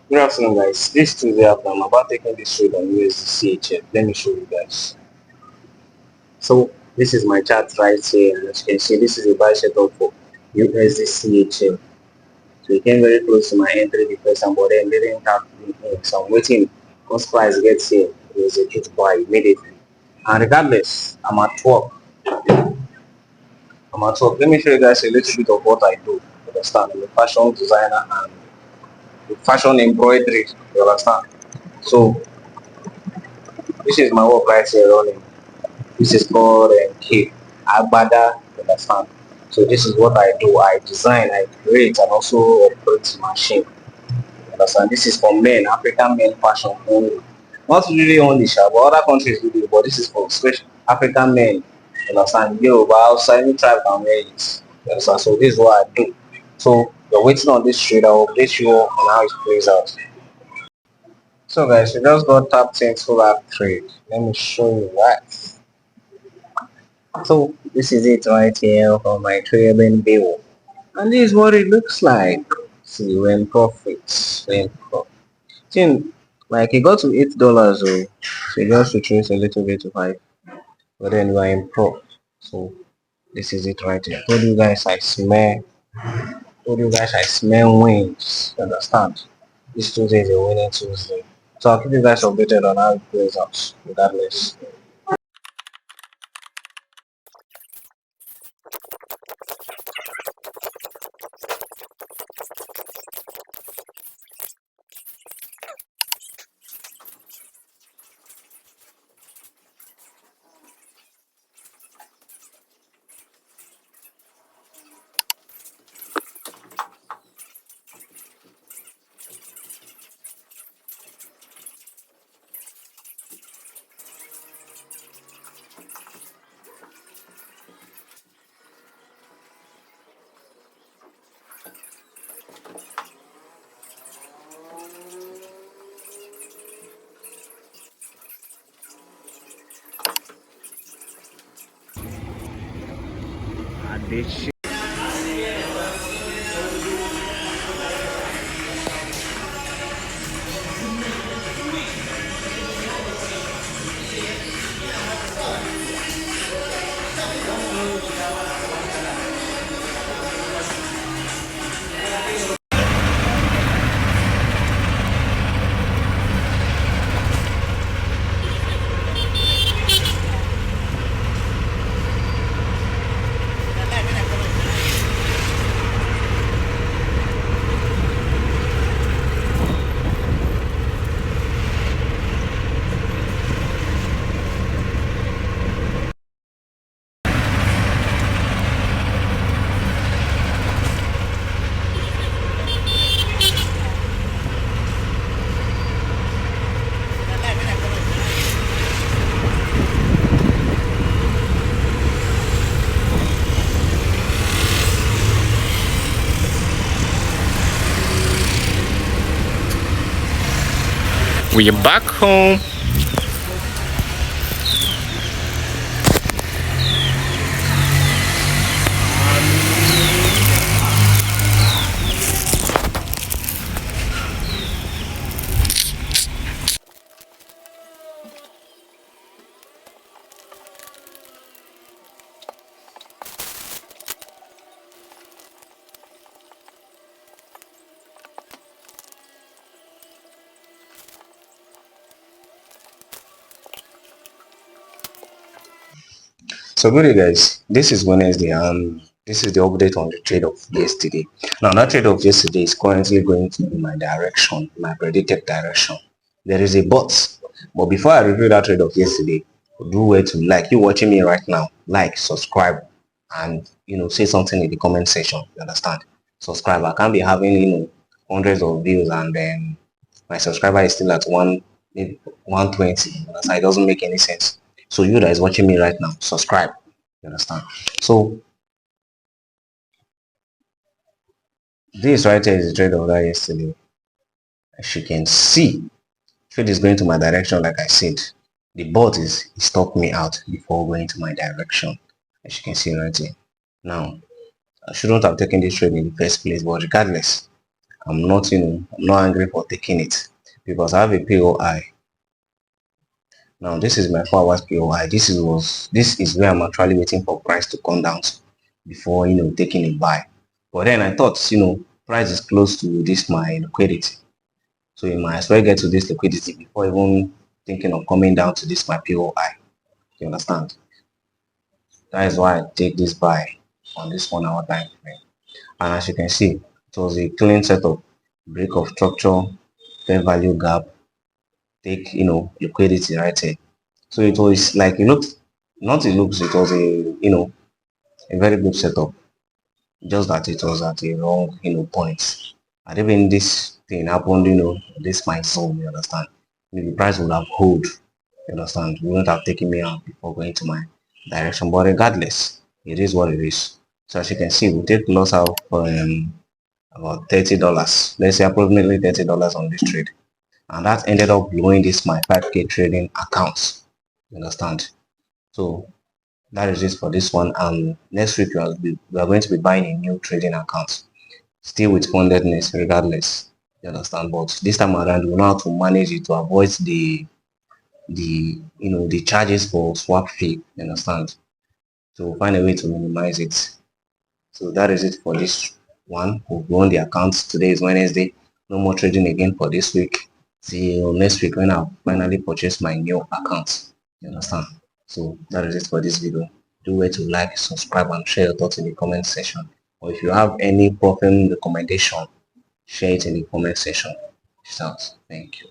Good afternoon, guys. This Tuesday after I'm about taking this trade on USD Let me show you guys. So this is my chart right here, and as you can see, this is a buy setup for USD CHF. So it came very close to my entry the first time, but then didn't have the in. So I'm waiting. Once price gets here, it was a good buy immediately. And regardless, I'm at 12. I'm at 12. Let me show you guys a little bit of what I do. You understand? I'm a fashion designer and fashion embroidery. You understand? So this is my work right here running. This is called K Agbada, you understand? So this is what I do. I design, I create, and also operate machine. You understand? This is for men, African men fashion only. Not really only, but other countries do it. But this is for special African men. You understand? Yoruba, outside any tribe can wear it. You understand? So this is what I do. So you're waiting on this trade. I will update you on how it plays out. So guys, we just got tapped into that trade. Let me show you that. So this is it right here for my trading bill. And this is what it looks like. See when profits, when profit. See, like it got to $8, so it just retraced a little bit to 5. But then we're in profit. So this is it right here. Told you guys I smell wins. You understand? This Tuesday is a winning Tuesday. So I'll keep you guys updated on how it plays out regardless. We are back home. So good day guys, this is Wednesday and this is the update on the trade of yesterday. Now that trade of yesterday is currently going to be my direction, my predicted direction. There is a but before I review that trade of yesterday, do well to like, you watching me right now, like, subscribe, and say something in the comment section. You understand? Subscribe. I can't be having hundreds of views and then my subscriber is still at 120. You understand? It doesn't make any sense. So you that is watching me right now, subscribe. You understand? So this right here is the trade of that yesterday. As you can see, trade is going to my direction. Like I said, the bot is stopped me out before going to my direction. As you can see right here. Now, I shouldn't have taken this trade in the first place, but regardless, I'm not, I'm not angry for taking it because I have a POI. Now this is my 4 hours POI. This is where I'm actually waiting for price to come down before taking a buy. But then I thought price is close to this my liquidity. So you might as well get to this liquidity before even thinking of coming down to this my POI. You understand? That is why I take this buy on this 1 hour time frame. And as you can see, it was a clean setup, break of structure, fair value gap, take liquidity right here. So it was like it was a a very good setup. Just that it was at a wrong point. And even this thing happened, this my zone, you understand? Maybe the price would have hold, you understand? It wouldn't have taken me out before going to my direction. But regardless, it is what it is. So as you can see, we take loss out for about $30. Let's say approximately $30 on this trade. And that ended up blowing this my 5K trading accounts. You understand? So that is it for this one. And next week we are going to be buying a new trading account, still with fundedness regardless. You understand? But this time around we know how to manage it to avoid the charges for swap fee. You understand? So we'll find a way to minimize it. So that is it for this one. We've grown the accounts. Today is Wednesday. No more trading again for this week. Till next week when I finally purchase my new account. You understand? So that is it for this video. Do wait to like, subscribe, and share your thoughts in the comment section. Or if you have any Propfirm recommendation, share it in the comment section. Peace out. Thank you.